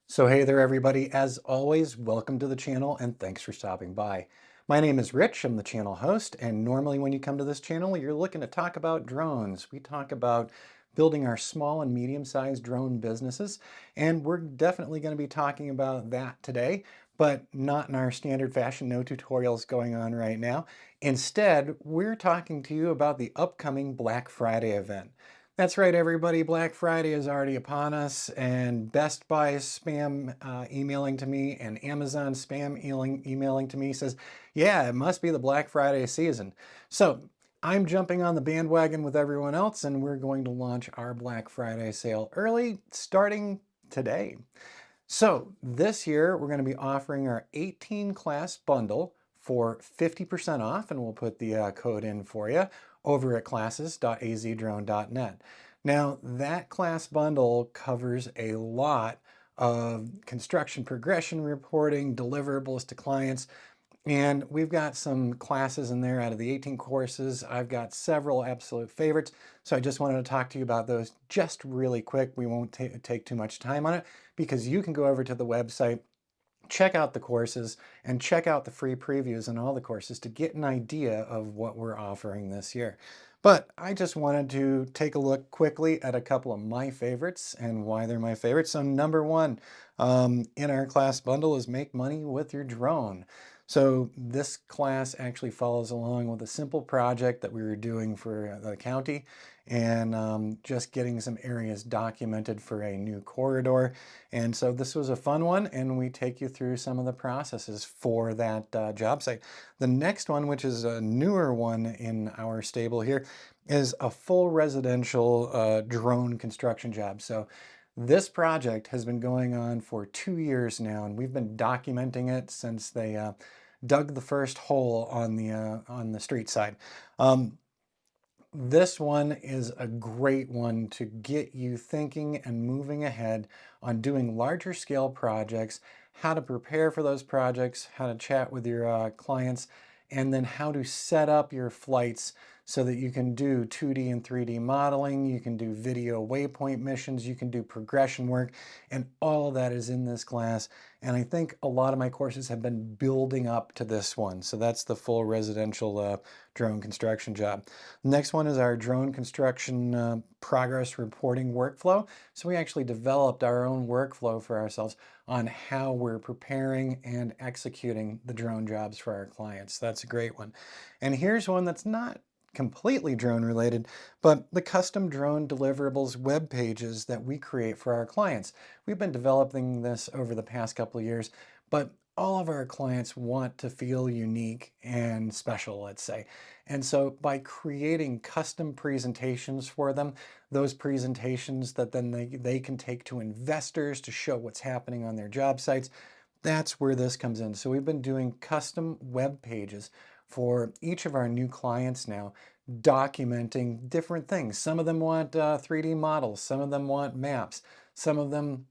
So hey there everybody, as always, welcome to the channel and thanks for stopping by. My name is Rich, I'm the channel host, and normally when you come to this channel, you're looking to talk about drones. We talk about building our small and medium-sized drone businesses, and we're definitely going to be talking about that today, but not in our standard fashion, no tutorials going on right now. Instead, we're talking to you about the upcoming Black Friday event. That's right, everybody. Black Friday is already upon us, and Best Buy spam emailing to me and Amazon spam emailing to me says, yeah, it must be the Black Friday season. So I'm jumping on the bandwagon with everyone else, and we're going to launch our Black Friday sale early, starting today. So this year, we're going to be offering our 18 class bundle for 50% off, and we'll put the code in for you over at classes.azdrone.net. Now, that class bundle covers a lot of construction progression reporting, deliverables to clients, and we've got some classes in there out of the 18 courses. I've got several absolute favorites. So I just wanted to talk to you about those just really quick. We won't take too much time on it because you can go over to the website, check out the courses, and check out the free previews on all the courses to get an idea of what we're offering this year. But I just wanted to take a look quickly at a couple of my favorites and why they're my favorites. So number one in our class bundle is Make Money with Your Drone. So this class actually follows along with a simple project that we were doing for the county and just getting some areas documented for a new corridor. And so this was a fun one, and we take you through some of the processes for that job site. The next one, which is a newer one in our stable here, is a full residential drone construction job. So this project has been going on for 2 years now, and we've been documenting it since they dug the first hole on the street side. This one is a great one to get you thinking and moving ahead on doing larger scale projects, how to prepare for those projects, how to chat with your clients, and then how to set up your flights so that you can do 2D and 3D modeling, you can do video waypoint missions, you can do progression work, and all of that is in this class. And I think a lot of my courses have been building up to this one. So that's the full residential drone construction job. Next one is our drone construction progress reporting workflow. So we actually developed our own workflow for ourselves on how we're preparing and executing the drone jobs for our clients. That's a great one. And here's one that's not completely drone related, but the custom drone deliverables web pages that we create for our clients. We've been developing this over the past couple of years, but all of our clients want to feel unique and special, let's say. And so by creating custom presentations for them, those presentations that then they can take to investors to show what's happening on their job sites, that's where this comes in. So we've been doing custom web pages for each of our new clients now, documenting different things. Some of them want 3D models, some of them want maps, some of them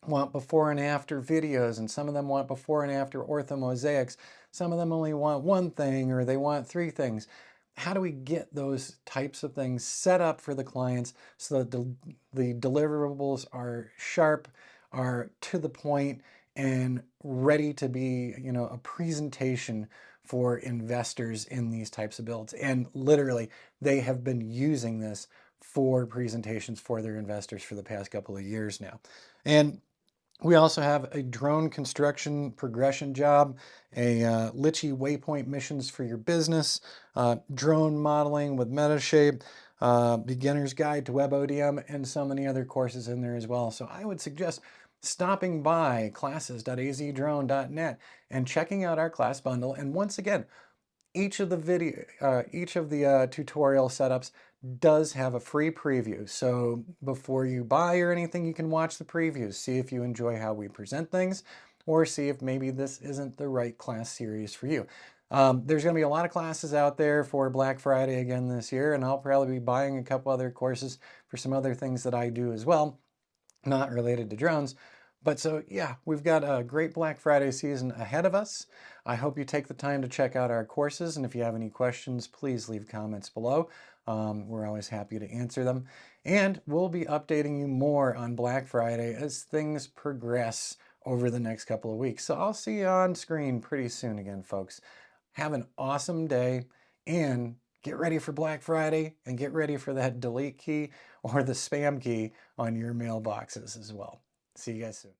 want before and after videos, and some of them want before and after orthomosaics. Some of them only want one thing, or they want three things. How do we get those types of things set up for the clients so that the deliverables are sharp, are to the point, and ready to be, a presentation for investors in these types of builds? And literally, they have been using this for presentations for their investors for the past couple of years now. And we also have a drone construction progression job, a Litchi Waypoint missions for your business, drone modeling with Metashape, beginner's guide to WebODM, and so many other courses in there as well. So I would suggest stopping by classes.azdrone.net and checking out our class bundle. And once again, each of the tutorial setups does have a free preview. So before you buy or anything, you can watch the previews, see if you enjoy how we present things, or see if maybe this isn't the right class series for you. There's going to be a lot of classes out there for Black Friday again this year, and I'll probably be buying a couple other courses for some other things that I do as well, not related to drones. But so yeah, we've got a great Black Friday season ahead of us. I hope you take the time to check out our courses, and if you have any questions, please leave comments below. We're always happy to answer them. And we'll be updating you more on Black Friday as things progress over the next couple of weeks. So I'll see you on screen pretty soon again, folks. Have an awesome day and get ready for Black Friday and get ready for that delete key or the spam key on your mailboxes as well. See you guys soon.